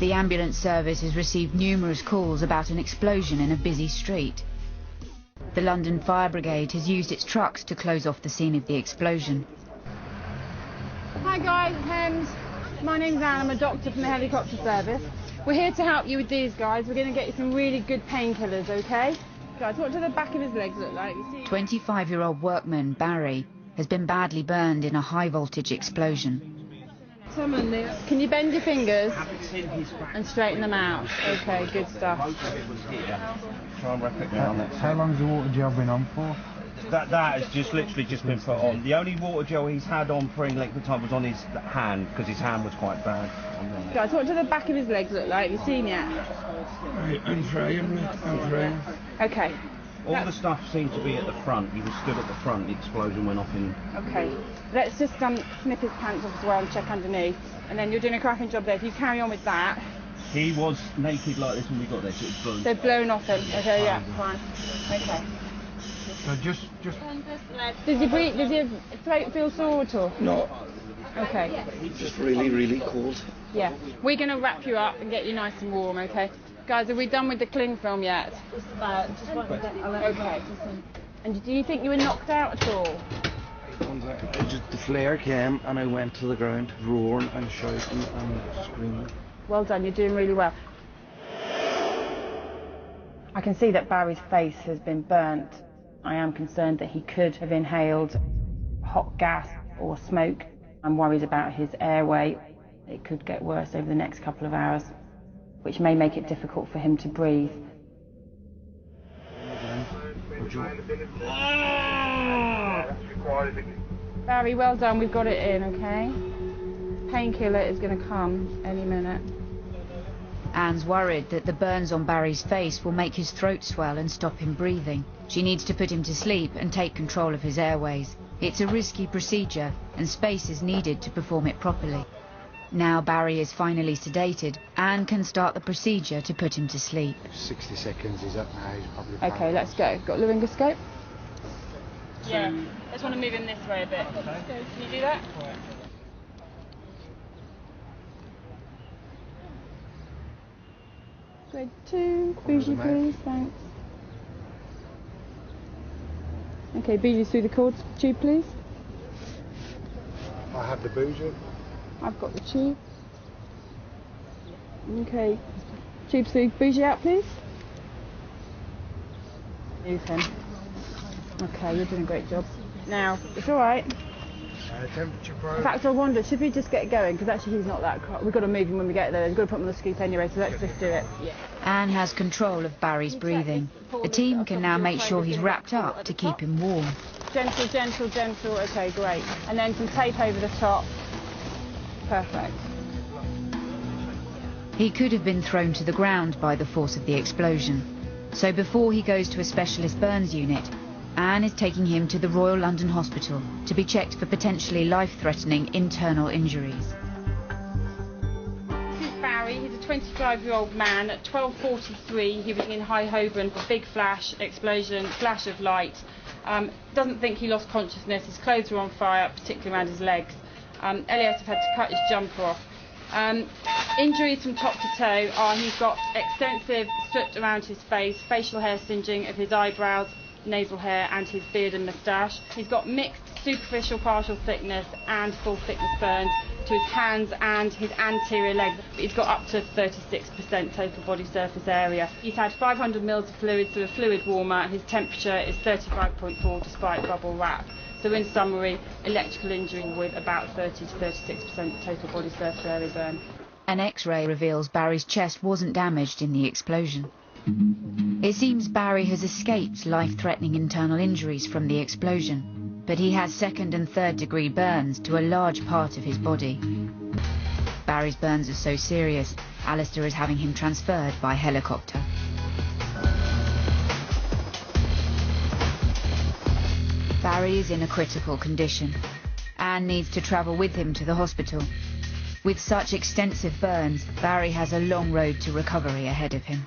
The ambulance service has received numerous calls about an explosion in a busy street. The London Fire Brigade has used its trucks to close off the scene of the explosion. Hi guys, Hems. My name's Anne, I'm a doctor from the helicopter service. We're here to help you with these guys. We're going to get you some really good painkillers, okay? Guys, what do the back of his legs look like? 25-year-old workman Barry has been badly burned in a high-voltage explosion. Can you bend your fingers and straighten them out? Okay, good stuff. How long's the water gel been on for? That has just literally just been put on. The only water gel he's had on for any length of time was on his hand, because his hand was quite bad. Guys, what do the back of his legs look like? Have you seen yet? I'm trying. Okay. All the stuff seemed to be at the front. He was stood at the front. The explosion went off in. Okay. Let's just snip his pants off as well and check underneath. And then you're doing a cracking job there. If you carry on with that. He was naked like this when we got there, so it's blown. They've blown off him. Okay, yeah, fine. Okay. So just... Does he breathe? Does his throat feel sore at all? No. Okay. Just really cold. Yeah. We're going to wrap you up and get you nice and warm, okay? Guys, are we done with the cling film yet? Okay. And do you think you were knocked out at all? The flare came and I went to the ground, roaring and shouting and screaming. Well done, you're doing really well. I can see that Barry's face has been burnt. I am concerned that he could have inhaled hot gas or smoke. I'm worried about his airway. It could get worse over the next couple of hours, which may make it difficult for him to breathe. Barry, well done, we've got it in, okay? Painkiller is going to come any minute. Anne's worried that the burns on Barry's face will make his throat swell and stop him breathing. She needs to put him to sleep and take control of his airways. It's a risky procedure, and space is needed to perform it properly. Now Barry is finally sedated, Anne can start the procedure to put him to sleep. 60 seconds, he's up now, he's probably... Okay, let's go. Got laryngoscope? Yeah, I just want to move him this way a bit. Can you do that? Grade 2, bougie please, thanks. Okay, bougie through the cord tube please. I have the bougie. I've got the tube. Okay, tube through bougie out please. Move him. Okay, you're doing a great job. Now, it's alright. Temperature probe. In fact, I wonder, should we just get going? Because actually he's not that... We've got to move him when we get there. We've got to put him on the scoop anyway, so let's just do it. Yeah. Anne has control of Barry's breathing. The team can now make sure he's wrapped up to keep him warm. Gentle, gentle, gentle. Okay, great. And then some tape over the top. Perfect. He could have been thrown to the ground by the force of the explosion. So before he goes to a specialist burns unit, Anne is taking him to the Royal London Hospital to be checked for potentially life-threatening internal injuries. This is Barry. He's a 25-year-old man. At 12:43, he was in High Holborn. Big flash, explosion, flash of light. Doesn't think he lost consciousness. His clothes were on fire, particularly around his legs. Elias have had to cut his jumper off. Injuries from top to toe are he's got extensive soot around his face, facial hair singeing of his eyebrows, nasal hair and his beard and moustache. He's got mixed superficial partial thickness and full thickness burns to his hands and his anterior legs. He's got up to 36% total body surface area. He's had 500 mils of fluid through a fluid warmer. His temperature is 35.4 despite bubble wrap. So in summary, electrical injury with about 30 to 36% total body surface area burn. An X-ray reveals Barry's chest wasn't damaged in the explosion. It seems Barry has escaped life-threatening internal injuries from the explosion, but he has second and third degree burns to a large part of his body. Barry's burns are so serious, Alistair is having him transferred by helicopter. Barry is in a critical condition. Anne needs to travel with him to the hospital. With such extensive burns, Barry has a long road to recovery ahead of him.